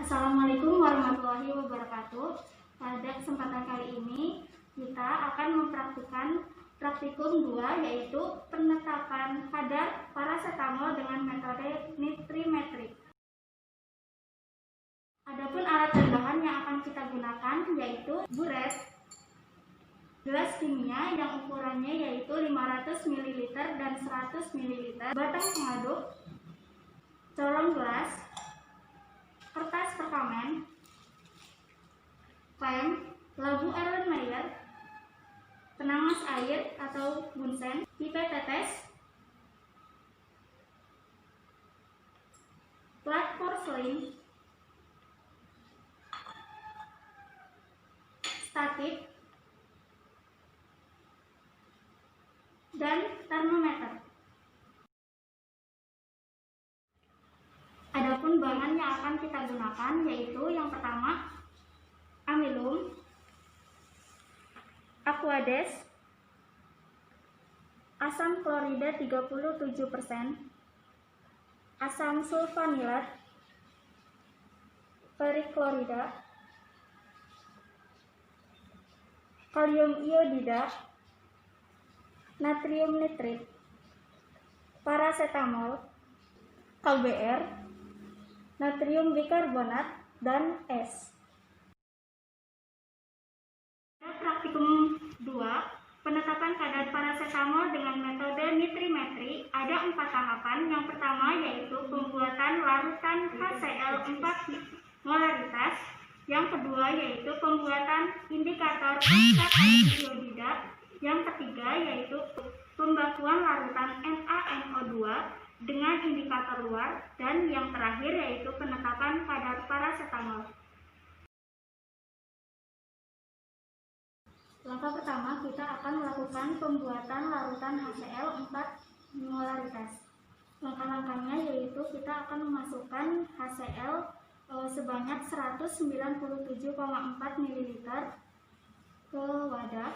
Assalamualaikum warahmatullahi wabarakatuh. Pada kesempatan kali ini kita akan mempraktikkan praktikum 2, yaitu penetapan kadar parasetamol dengan metode nitrimetrik. Adapun alat dan bahan yang akan kita gunakan yaitu buret, gelas kimia yang ukurannya yaitu 500 ml dan 100 ml, batang pengaduk, corong gelas, kertas perkamen, lem, labu Erlenmeyer, penangas air atau bunsen, pipet tetes, plat porselin, statik, dan termometer. Adapun bahan yang akan kita gunakan yaitu yang pertama amilum, aquades, asam klorida 37%, asam sulfanilat, periklorida, kalium iodida, natrium nitrit, parasetamol, KBR, natrium bikarbonat, dan es. Praktikum 2, penetapan kadar parasetamol dengan metode nitrimetri, ada 4 tahapan. Yang pertama yaitu pembuatan larutan HCl 4 molaritas. Yang kedua yaitu pembuatan indikator pasta iodida. Yang ketiga yaitu pembakuan larutan NaNO2 dengan indikator luar, dan yang terakhir yaitu penetapan kadar parasetamol. Langkah pertama, kita akan melakukan pembuatan larutan HCl 4 molaritas. Langkah-langkahnya yaitu kita akan memasukkan HCl sebanyak 197,4 ml ke wadah.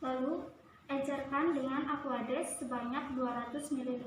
Lalu encerkan dengan aquades sebanyak 200 ml.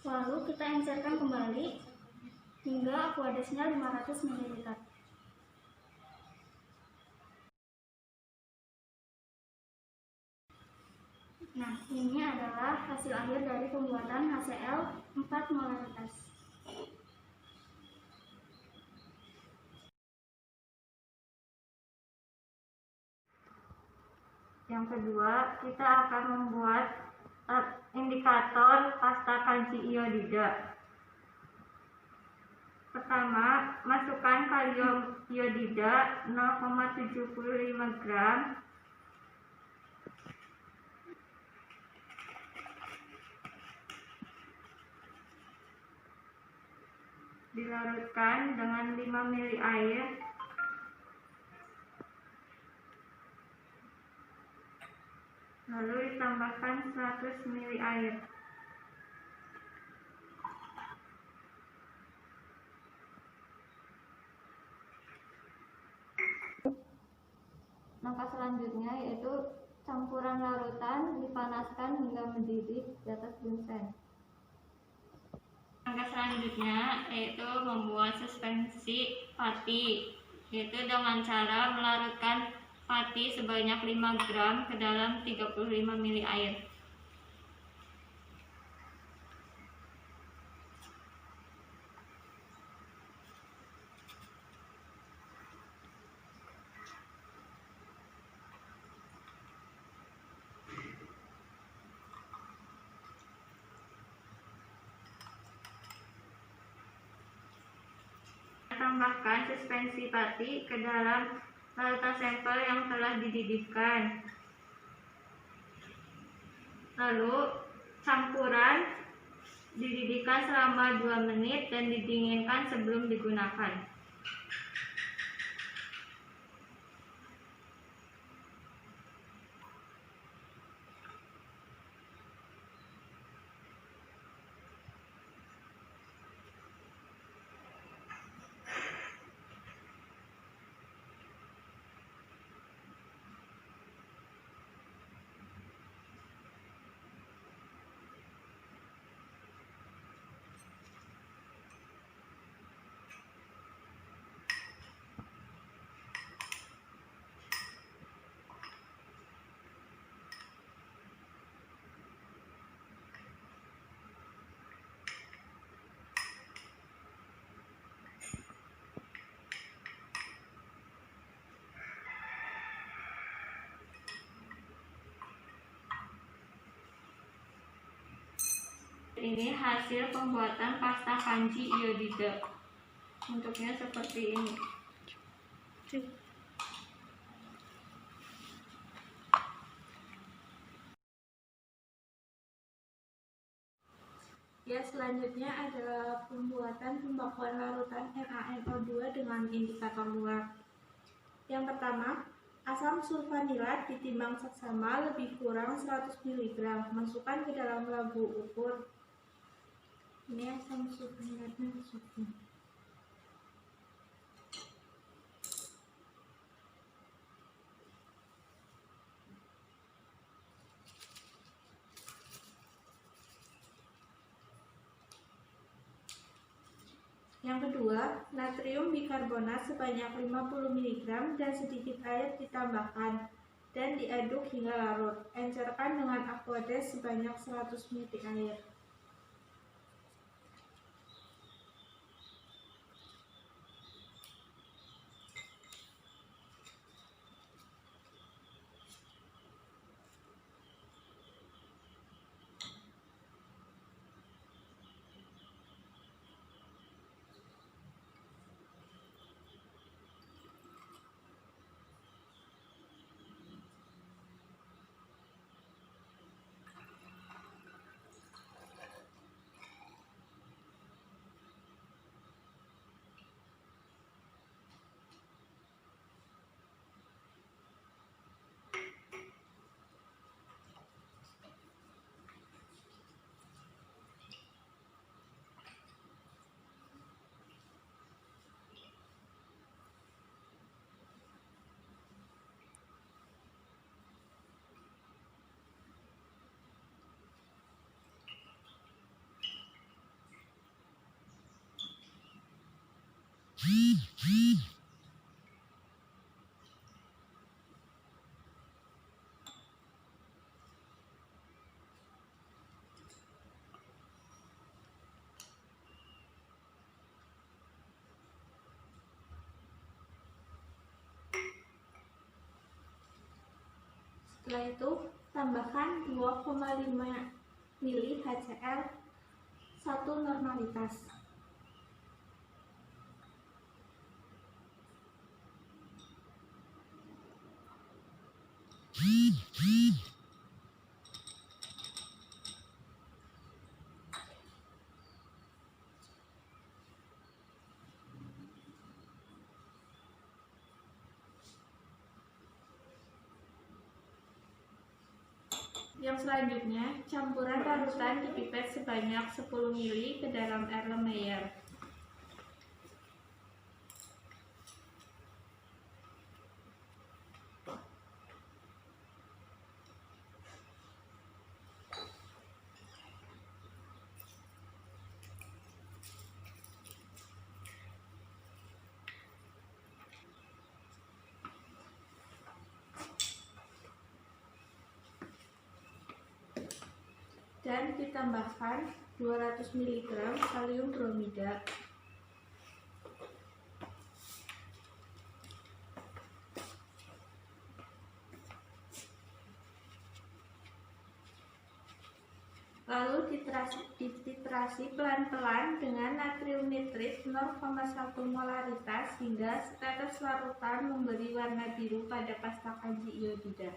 Lalu kita encerkan kembali hingga aquadesnya 500 ml. Nah, ini adalah hasil akhir dari pembuatan HCl 4 molaritas. Yang kedua, kita akan membuat indikator pasta kalsi iodida. Pertama, masukkan kalium iodida 0,75 gram. Dilarutkan dengan 5 ml air. Lalu ditambahkan 100 ml air. Langkah selanjutnya yaitu campuran larutan dipanaskan hingga mendidih di atas bunsen. selanjutnya yaitu membuat suspensi pati, yaitu dengan cara melarutkan pati sebanyak 5 gram ke dalam 35 ml air. Tambahkan suspensi pati ke dalam larutan sampel yang telah dididihkan. Lalu campuran dididihkan selama 2 menit dan didinginkan sebelum digunakan. Ini hasil pembuatan pasta kanji iodida. Bentuknya seperti ini. Ya, selanjutnya adalah pembuatan pembakuan larutan NaNO2 dengan indikator luar. Yang pertama, asam sulfanilat ditimbang seksama lebih kurang 100 mg. Masukkan ke dalam labu ukur. Ini asam sulfanilatnya masukkan. Yang kedua, natrium bikarbonat sebanyak 50 mg dan sedikit air ditambahkan dan diaduk hingga larut. Encerkan dengan aqueous sebanyak 100 ml air. Setelah itu, tambahkan 2,5 ml HCl 1 normalitas. Yang selanjutnya, campuran larutan dipipet sebanyak 10 ml ke dalam Erlenmeyer. dan ditambahkan 200 mg kalium bromida. Lalu dititrasi pelan-pelan dengan natrium nitrit 0,1 molaritas hingga tetes larutan memberi warna biru pada pasta kanji iodida.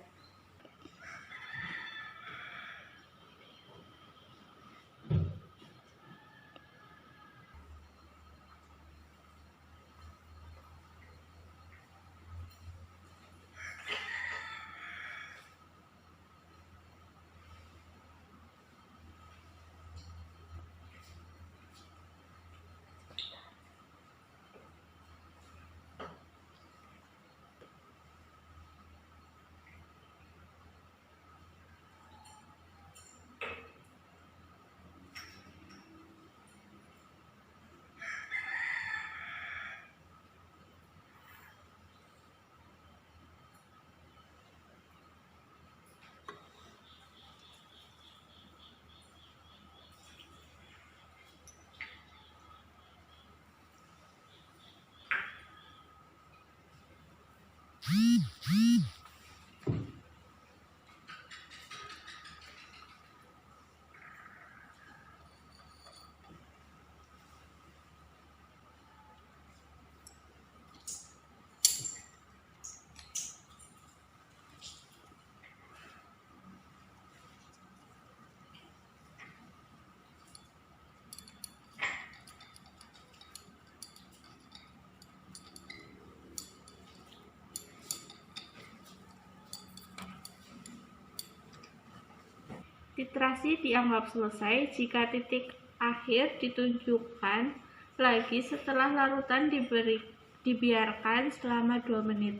Titrasi dianggap selesai jika titik akhir ditunjukkan lagi setelah larutan dibiarkan selama 2 menit.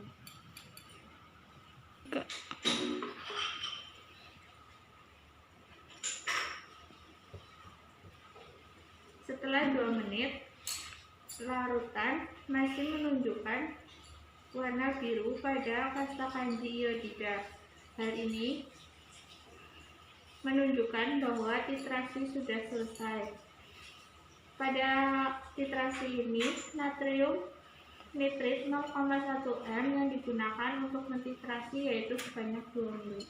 Setelah 2 menit, larutan masih menunjukkan warna biru pada pasta kanji iodida. Hal ini menunjukkan bahwa titrasi sudah selesai. Pada titrasi ini, natrium nitrit 0,1 m yang digunakan untuk mentitrasi yaitu sebanyak 2 ml.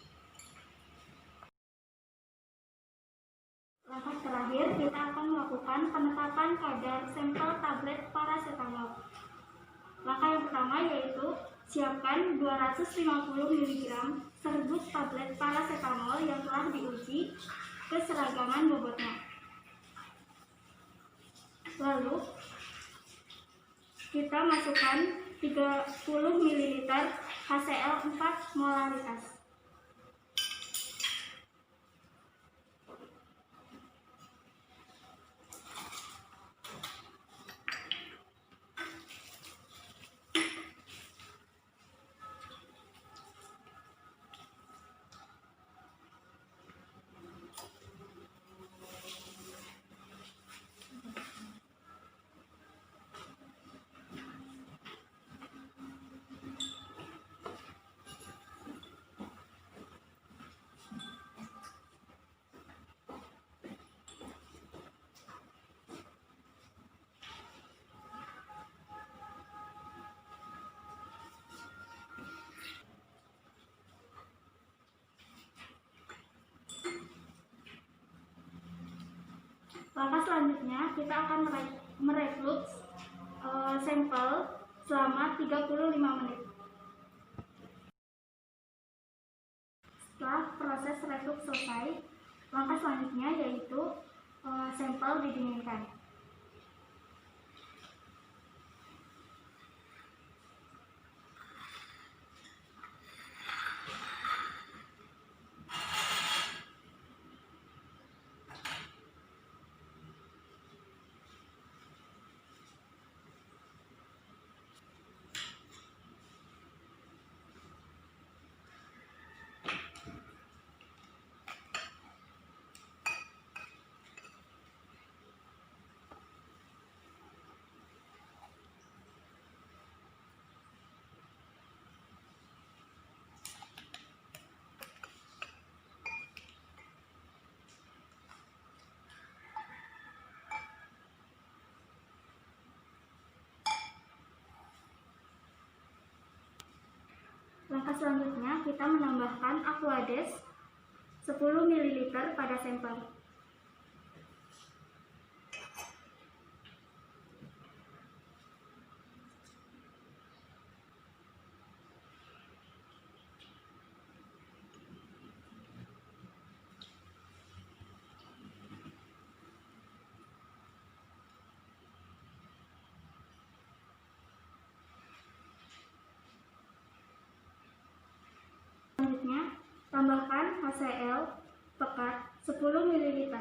Langkah terakhir, kita akan melakukan penetapan kadar sampel tablet paracetamol. Langkah yang pertama yaitu siapkan 250 mg serbuk tablet paracetamol yang telah diuji keseragaman bobotnya. Lalu kita masukkan 30 ml HCl 4 molaritas. Langkah selanjutnya kita akan mereflux sampel selama 35 menit. Setelah proses reflux selesai, langkah selanjutnya yaitu sampel didinginkan. Langkah selanjutnya kita menambahkan Aquades 10 ml pada sampel. Selanjutnya, tambahkan HCl pekat 10 ml.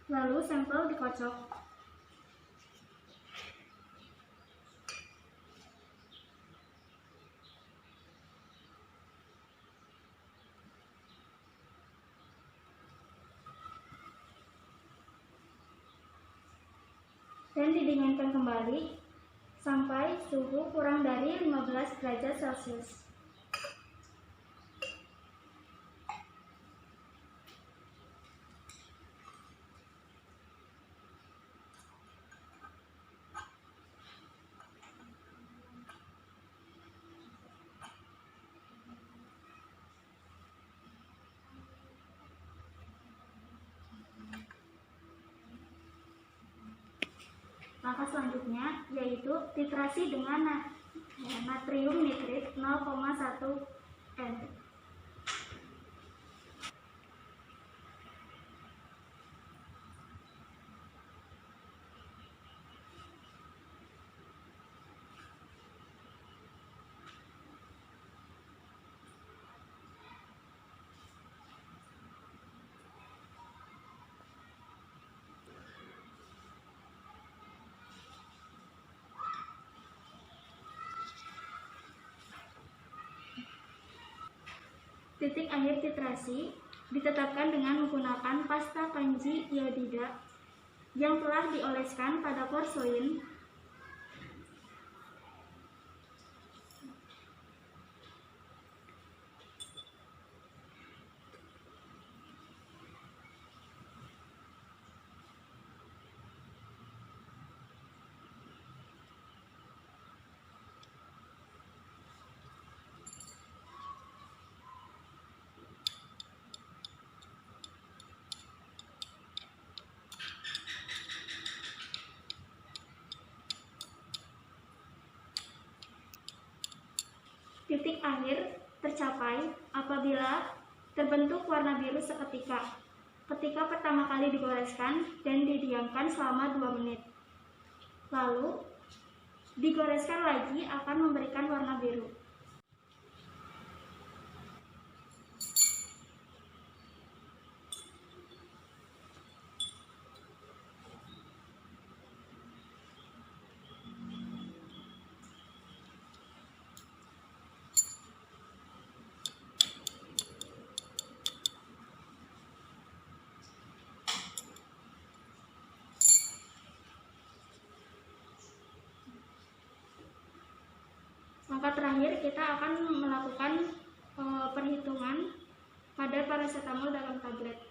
Lalu sampel dikocok. Dan didinginkan kembali sampai suhu kurang dari 15 derajat Celcius. Langkah selanjutnya yaitu titrasi dengan natrium nitrit 0,1 N. Titik akhir titrasi ditetapkan dengan menggunakan pasta kanji iodida yang telah dioleskan pada porsoin Titik akhir tercapai apabila terbentuk warna biru seketika ketika pertama kali digoreskan dan didiamkan selama 2 menit. Lalu, digoreskan lagi akan memberikan warna biru. Langkah terakhir kita akan melakukan perhitungan kadar paracetamol dalam tablet.